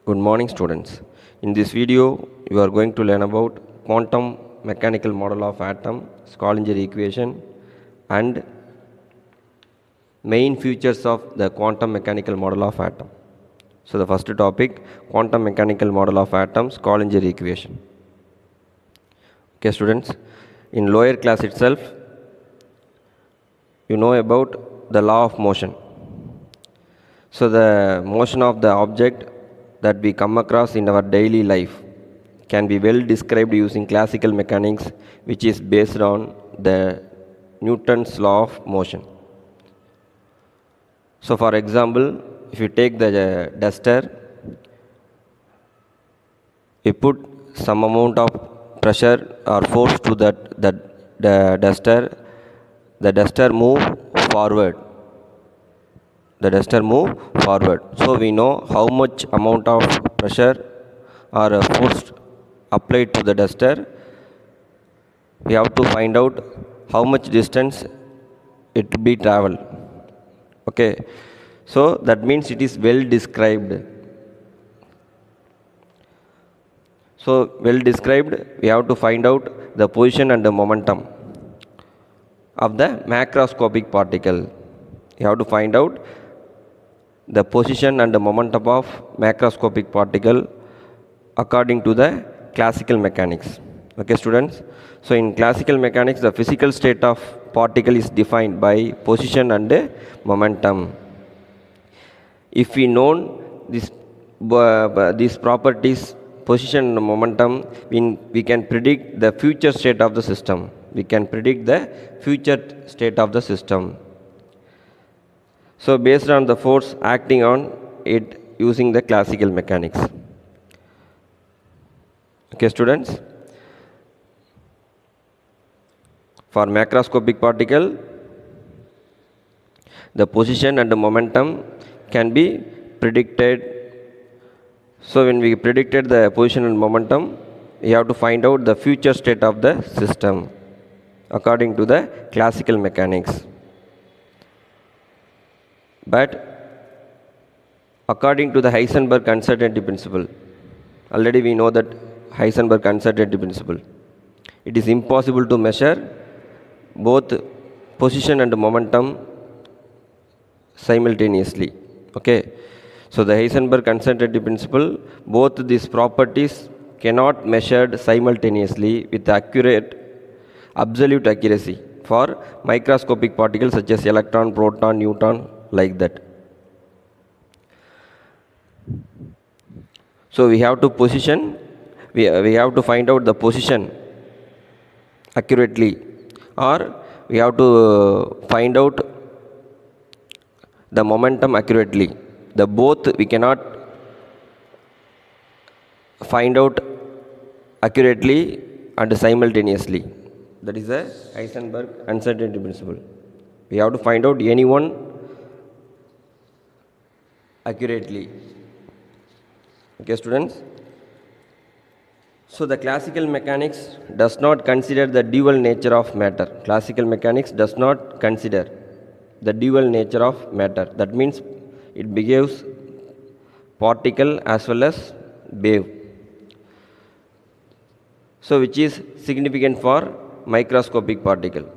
Good morning, students. In this video, you are going to learn about quantum mechanical model of atom, Schrödinger equation, and main features of the quantum mechanical model of atom. So, the first topic, quantum mechanical model of atom, Schrödinger equation. Okay, students. In lower class itself, you know about the law of motion. So, the motion of the object that we come across in our daily life can be well described using classical mechanics, which is based on the Newton's law of motion. So, for example, if you take the duster, we put some amount of pressure or force to the duster move forward. The duster move forward. So we know how much amount of pressure or force applied to the duster. We have to find out how much distance it will be traveled. Okay, so that means it is well described. So well described, we have to find out the position and the momentum of the macroscopic particle. You have to find out the position and the momentum of macroscopic particle according to the classical mechanics. Okay, students. So in classical mechanics, the physical state of particle is defined by position and momentum. If we know these properties, position and momentum, we can predict the future state of the system. We can predict the future state of the system. So based on the force acting on it using the classical mechanics. Okay, students. For macroscopic particle, the position and the momentum can be predicted. So when we predicted the position and momentum, we have to find out the future state of the system according to the classical mechanics. But according to the Heisenberg uncertainty principle, already we know that Heisenberg uncertainty principle, it is impossible to measure both position and momentum simultaneously. Okay, so the Heisenberg uncertainty principle, both these properties cannot measured simultaneously with absolute accuracy for microscopic particles such as electron, proton, neutron, like that. So we have to we have to find out the position accurately, or we have to find out the momentum accurately. The both we cannot find out accurately and simultaneously. That is the Heisenberg uncertainty principle. We have to find out any one accurately. Okay, students. So the classical mechanics does not consider the dual nature of matter. Classical mechanics does not consider the dual nature of matter. That means it behaves particle as well as wave. So which is significant for microscopic particle.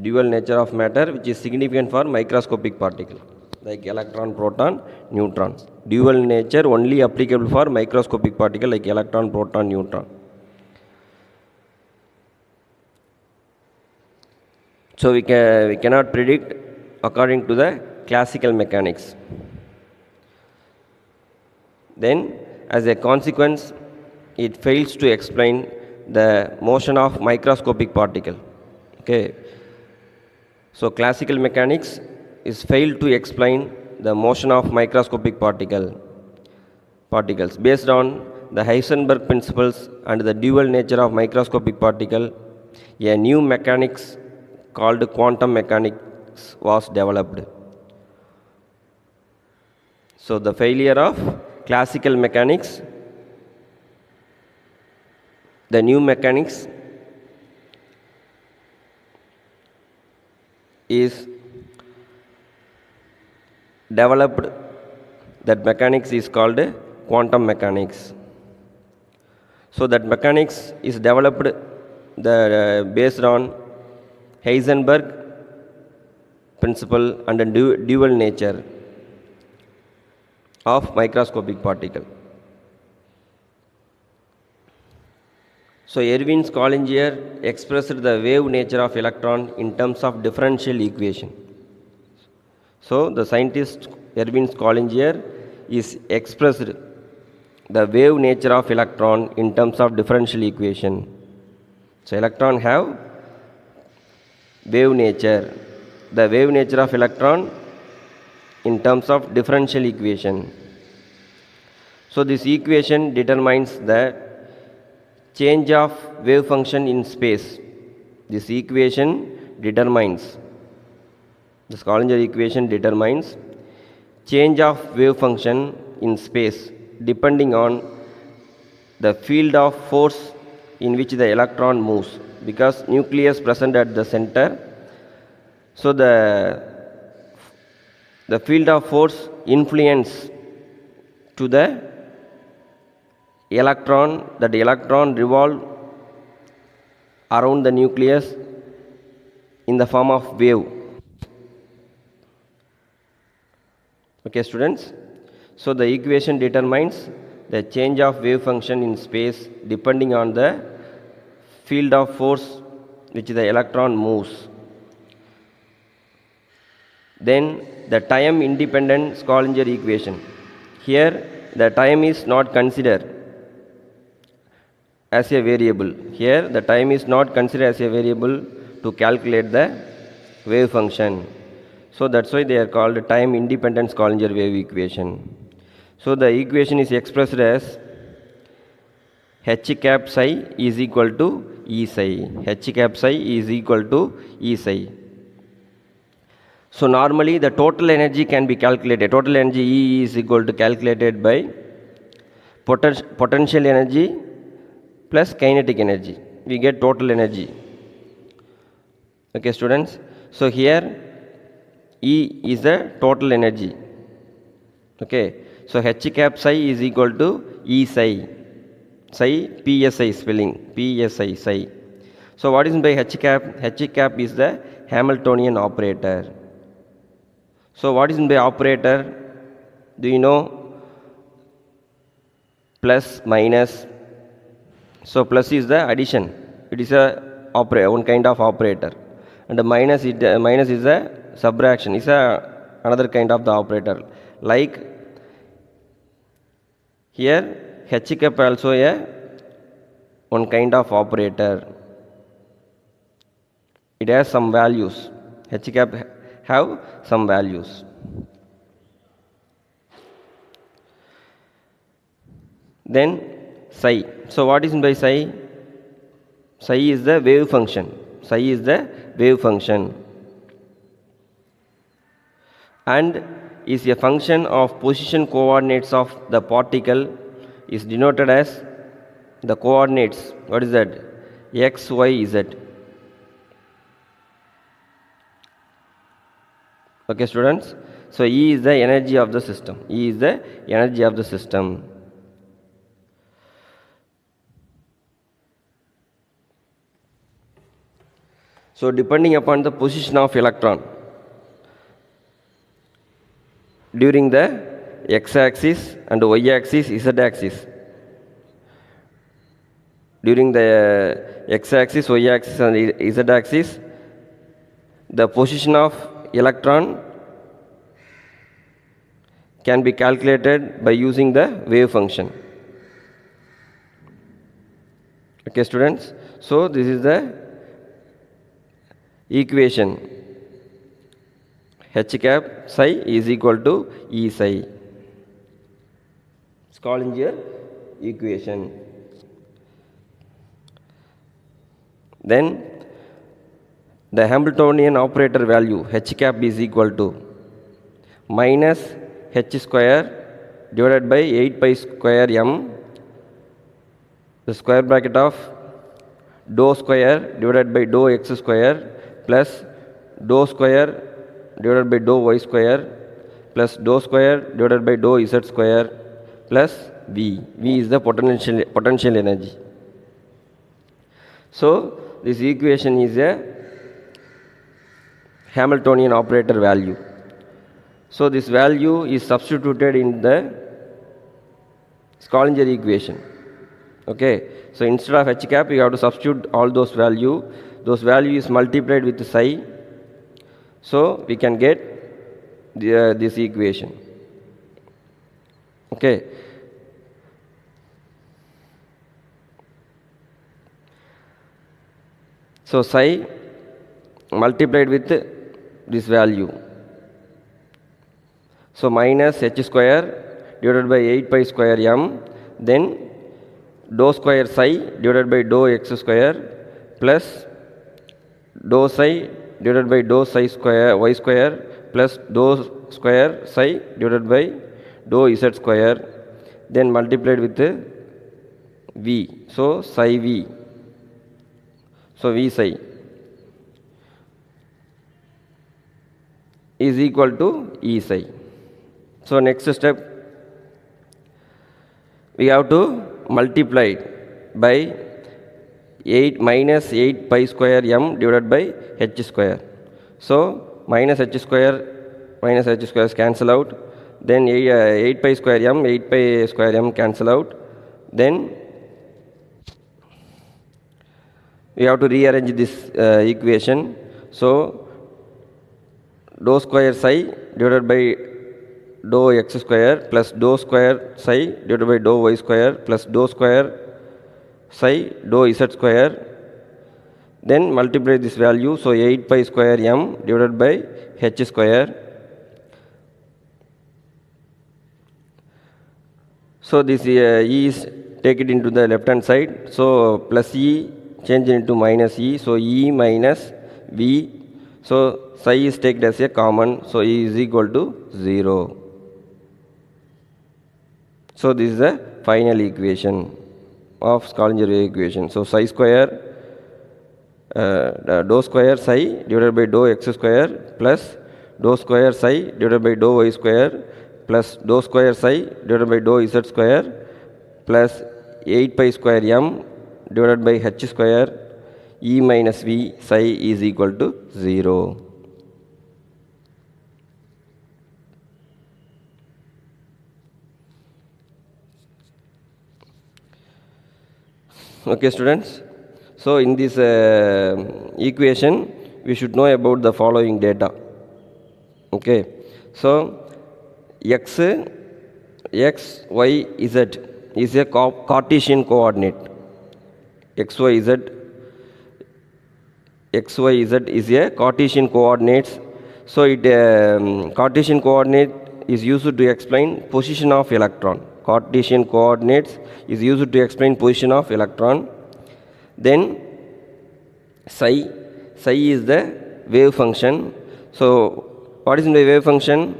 Dual nature of matter which is significant for microscopic particle like electron, proton, neutron. Dual nature only applicable for microscopic particle like electron, proton, neutron. So we cannot predict according to the classical mechanics. Then as a consequence, it fails to explain the motion of microscopic particle. Okay. So classical mechanics is failed to explain the motion of microscopic particles based on the Heisenberg principles and the dual nature of microscopic particle. A new mechanics called quantum mechanics was developed. So the failure of classical mechanics, the new mechanics is developed, that mechanics is called quantum mechanics. So that mechanics is developed based on Heisenberg principle and the dual nature of microscopic particle. So Erwin Schrödinger expressed the wave nature of electron in terms of differential equation. So the scientist Erwin Schrödinger is expressed the wave nature of electron in terms of differential equation. So electron have wave nature. The wave nature of electron in terms of differential equation. So this equation determines the change of wave function in space. This equation determines, the Schrödinger equation determines change of wave function in space depending on the field of force in which the electron moves, because nucleus present at the center. So the field of force influence to the electron, that the electron revolve around the nucleus in the form of wave. Okay, students. So the equation determines the change of wave function in space depending on the field of force which the electron moves. Then the time independent Schrödinger equation. Here the time is not considered as a variable. Here the time is not considered as a variable to calculate the wave function. So that's why they are called time independent Schrödinger wave equation. So the equation is expressed as h cap psi is equal to E psi. H cap psi is equal to E psi. So normally the total energy can be calculated. Total energy E is equal to calculated by potential energy plus kinetic energy. We get total energy. Okay, students. So here E is the total energy. Okay. So H cap psi is equal to E psi. Psi, PSI spelling. PSI, psi. So what is by H cap? H cap is the Hamiltonian operator. So what is by operator? Do you know? Plus, minus. So plus is the addition. It is a one kind of operator. And the minus is a subtraction. It's another kind of the operator. Like here H cap also a one kind of operator. It has some values. H cap have some values. Then psi. So what is by psi? Psi is the wave function. Psi is the wave function and is a function of position coordinates of the particle, is denoted as the coordinates. What is that? X, Y, Z. Okay, students. So E is the energy of the system. E is the energy of the system. So depending upon the position of electron during the x-axis and y-axis, z-axis. During the x-axis, y-axis and z-axis, the position of electron can be calculated by using the wave function. Okay, students. So this is the equation. H cap psi is equal to E psi. Schrödinger equation. Then the Hamiltonian operator value H cap is equal to minus H square divided by 8 pi square m, the square bracket of dou square divided by dou x square plus dou square divided by dou y square plus dou square divided by dou z square plus V. V is the potential energy. So this equation is a Hamiltonian operator value. So this value is substituted in the Schrödinger equation. Okay, so instead of h cap, you have to substitute all those value. Those value is multiplied with psi. So we can get this equation. Okay. So psi multiplied with this value. So minus h square divided by 8 pi square m, then dou square psi divided by dou x square plus dou psi divided by dou psi square y square plus dou square psi divided by dou z square, then multiplied with v. So psi v. So v psi is equal to E psi. So next step, we have to multiply by 8 minus 8 pi square m divided by h square. So minus h square is cancel out. Then 8 pi square m cancel out. Then we have to rearrange this equation. So dou square psi divided by dou x square plus dou square psi divided by dou y square plus dou square psi dou z square, then multiply this value. So 8 pi square m divided by h square. So this e is take it into the left hand side. So plus e change it into minus e. So e minus v. So psi is taken as a common. So e is equal to 0. So this is the final equation of Schrödinger wave equation. So psi square dou square psi divided by dou x square plus dou square psi divided by dou y square plus dou square psi divided by dou z square plus 8 pi square m divided by h square e minus v psi is equal to 0. Okay, students. So in this equation, we should know about the following data. Okay. So x, y, z is a Cartesian coordinate. X, y, z is a Cartesian coordinates. So it Cartesian coordinate is used to explain position of electron. Cartesian coordinates is used to explain position of electron. Then psi is the wave function. So what is the wave function?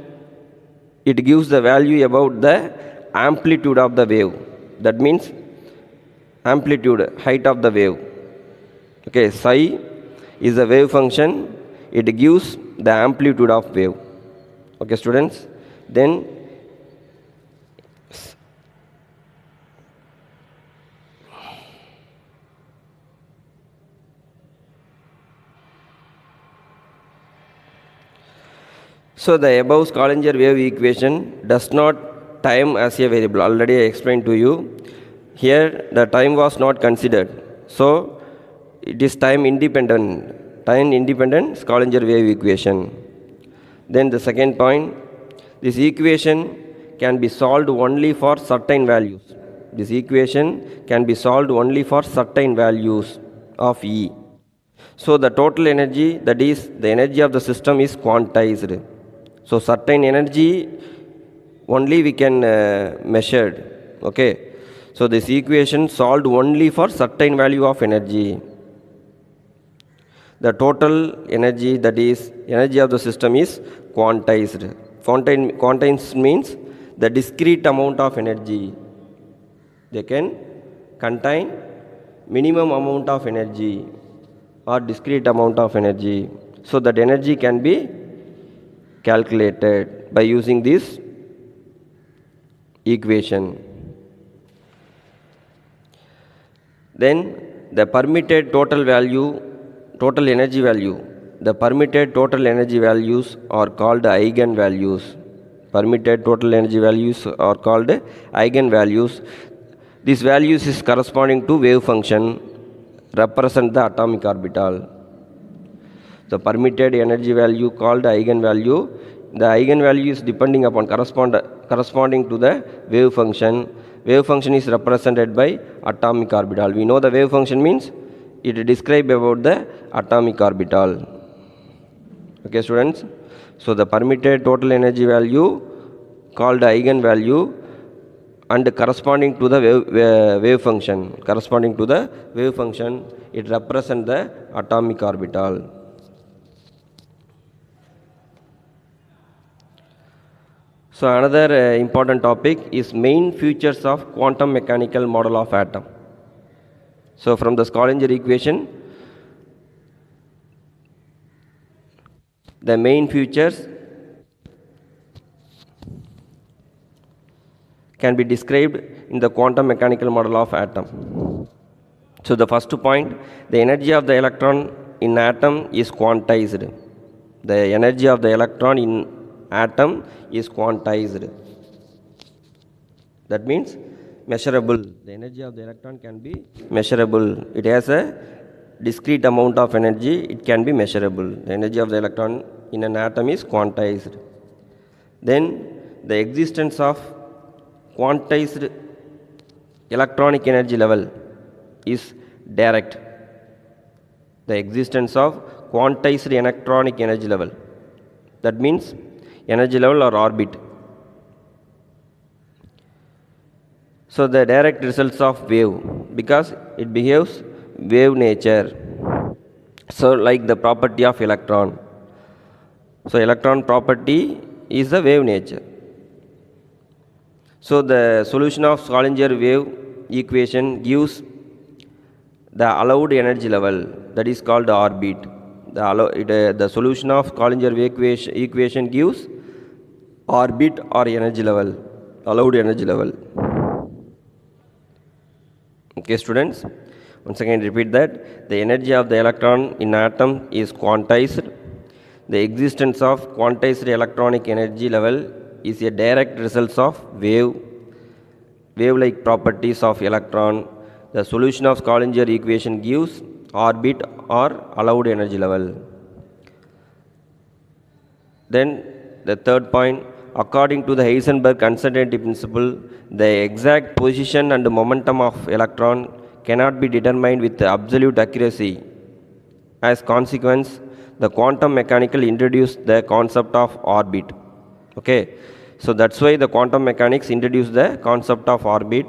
It gives the value about the amplitude of the wave. That means amplitude, height of the wave. Okay, psi is a wave function. It gives the amplitude of wave. Okay, students. Then so the above Schrödinger wave equation does not time as a variable. Already I explained to you. Here the time was not considered. So it is time independent Schrödinger wave equation. Then the second point, this equation can be solved only for certain values. This equation can be solved only for certain values of E. So the total energy, that is the energy of the system, is quantized. So certain energy only we can measure. Okay. So this equation solved only for certain value of energy. The total energy, that is energy of the system, is quantized. Quantized means the discrete amount of energy. They can contain minimum amount of energy or discrete amount of energy. So that energy can be calculated by using this equation. Then the permitted total value, total energy value, the permitted total energy values are called eigenvalues. Permitted total energy values are called eigenvalues. These values is corresponding to wave function represent the atomic orbital. The permitted energy value called eigenvalue. The eigenvalue is depending upon corresponding to the wave function. Wave function is represented by atomic orbital. We know the wave function means it describes about the atomic orbital. Okay, students. So the permitted total energy value called eigenvalue and corresponding to the wave function. Corresponding to the wave function, it represents the atomic orbital. So another important topic is main features of quantum mechanical model of atom. So from the Schrödinger equation, the main features can be described in the quantum mechanical model of atom. So the first point, the energy of the electron in atom is quantized. The energy of the electron in atom is quantized. That means measurable. The energy of the electron can be measurable. It has a discrete amount of energy, it can be measurable. The energy of the electron in an atom is quantized. Then the existence of quantized electronic energy level is direct. The existence of quantized electronic energy level. That means energy level or orbit. So the direct results of wave, because it behaves wave nature. So like the property of electron. So electron property is the wave nature. So the solution of Schrödinger wave equation gives the allowed energy level, that is called orbit. The solution of Schrödinger wave equation gives orbit or energy level, allowed energy level. Okay, students, once again repeat that the energy of the electron in atom is quantized. The existence of quantized electronic energy level is a direct result of wave-like properties of electron. The solution of Schrödinger equation gives orbit or allowed energy level. Then the third point, according to the Heisenberg uncertainty principle, the exact position and momentum of electron cannot be determined with absolute accuracy. As consequence, the quantum mechanical introduced the concept of orbit. Okay, so that's why the quantum mechanics introduced the concept of orbit.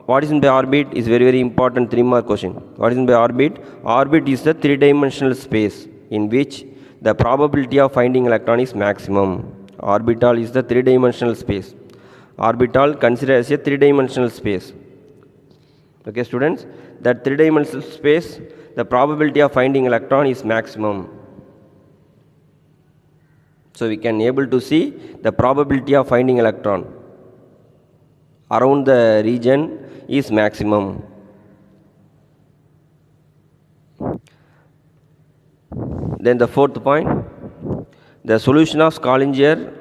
What is in the orbit is very, very important 3-mark question. What is in the orbit? Orbit is the 3-dimensional space in which the probability of finding electron is maximum. Orbital is the 3-dimensional space. Orbital considered as a 3-dimensional space. Okay, students, that 3-dimensional space, the probability of finding electron is maximum. So we can able to see the probability of finding electron around the region is maximum. Then the fourth point, the solution of Schrödinger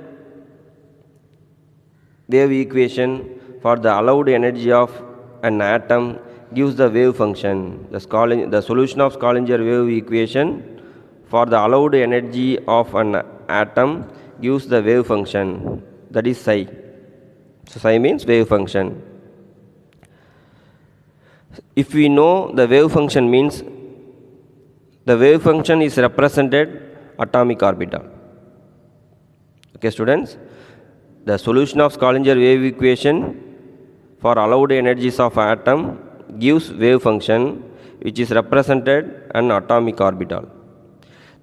wave equation for the allowed energy of an atom gives the wave function. The solution of Schrödinger wave equation for the allowed energy of an atom gives the wave function, that is psi. So psi means wave function. If we know the wave function means the wave function is represented atomic orbital. Okay, students, the solution of Schrödinger wave equation for allowed energies of atom gives wave function which is represented an atomic orbital.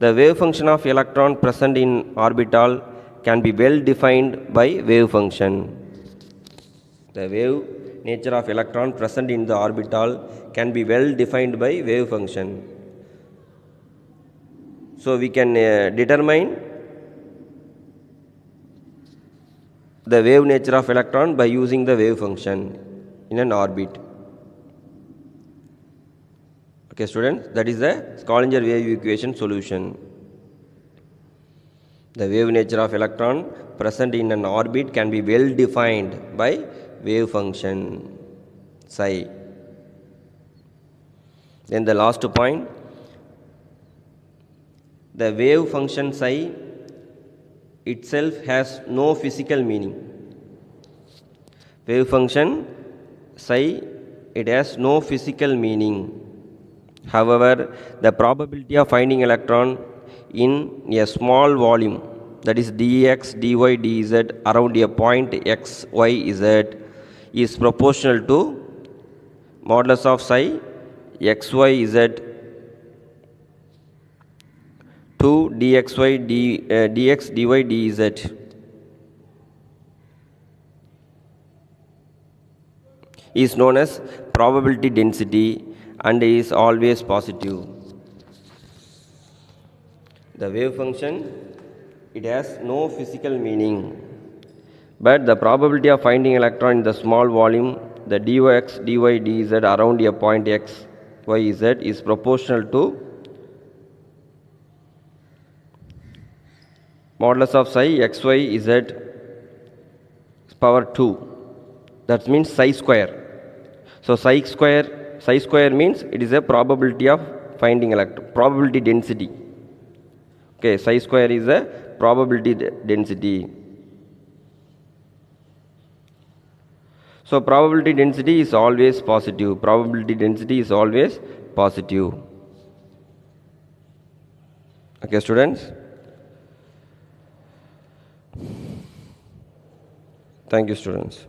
The wave function of electron present in orbital can be well defined by wave function. The wave nature of electron present in the orbital can be well defined by wave function. So we can determine the wave nature of electron by using the wave function in an orbit. Okay, students, that is the Schrödinger wave equation solution. The wave nature of electron present in an orbit can be well defined by wave function psi. Then the last point, the wave function psi itself has no physical meaning. Wave function psi, it has no physical meaning. However, the probability of finding electron in a small volume, that is dx, dy, dz around a point x, y, z is proportional to modulus of psi x, y, z to dx, dy, dz is known as probability density and is always positive. The wave function, it has no physical meaning, but the probability of finding electron in the small volume, the dx, dy, dz around a point x, y, z is proportional to modulus of psi x, y, z power 2. That means psi square. So psi square means it is a probability of finding electron, probability density. Okay, psi square is a probability density. So probability density is always positive. Probability density is always positive. Okay, students. Thank you, students.